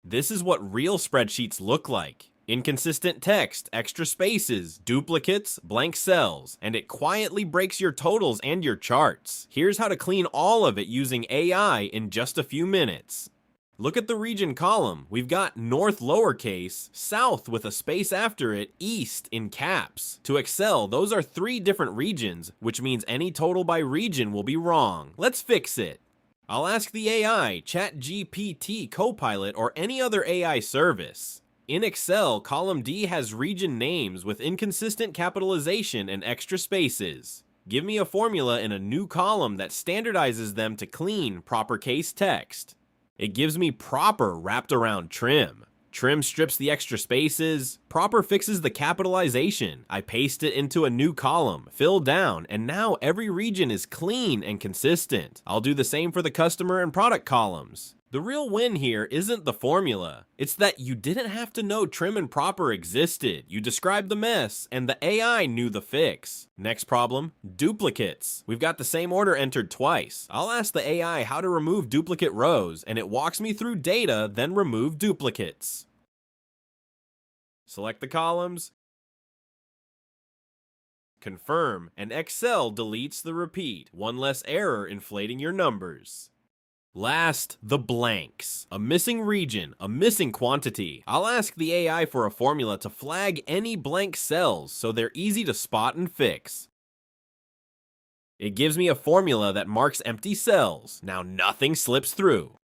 This is what real spreadsheets look like. Inconsistent text, extra spaces, duplicates, blank cells, and it quietly breaks your totals and your charts. Here's how to clean all of it using AI in just a few minutes. Look at the region column. We've got north lowercase, south with a space after it, east in caps. To Excel, those are 3 different regions, which means any total by region will be wrong. Let's fix it. I'll ask the AI, ChatGPT, Copilot, or any other AI service. In Excel, column D has region names with inconsistent capitalization and extra spaces. Give me a formula in a new column that standardizes them to clean, proper case text. It gives me proper wrapped around trim. Trim strips the extra spaces. Proper fixes the capitalization. I paste it into a new column, fill down, and now every region is clean and consistent. I'll do the same for the customer and product columns. The real win here isn't the formula. It's that you didn't have to know trim and proper existed. You described the mess, and the AI knew the fix. Next problem, duplicates. We've got the same order entered twice. I'll ask the AI how to remove duplicate rows, and it walks me through data, then remove duplicates. Select the columns, confirm, and Excel deletes the repeat. One less error inflating your numbers. Last, the blanks. A missing region, a missing quantity. I'll ask the AI for a formula to flag any blank cells so they're easy to spot and fix. It gives me a formula that marks empty cells. Now nothing slips through.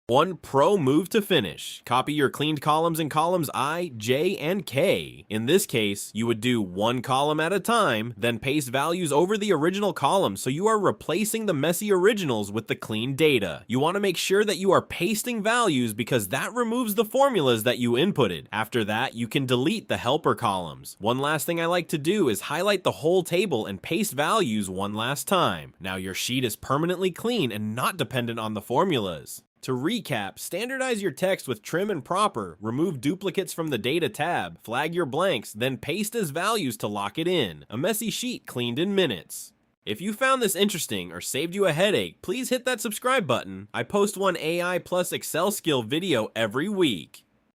One pro move to finish. Copy your cleaned columns in columns I, J, and K. In this case, you would do one column at a time, then paste values over the original column so you are replacing the messy originals with the clean data. You want to make sure that you are pasting values because that removes the formulas that you inputted. After that, you can delete the helper columns. One last thing I like to do is highlight the whole table and paste values one last time. Now your sheet is permanently clean and not dependent on the formulas. To recap, standardize your text with trim and proper, remove duplicates from the data tab, flag your blanks, then paste as values to lock it in. A messy sheet cleaned in minutes. If you found this interesting or saved you a headache, please hit that subscribe button. I post one AI plus Excel skill video every week.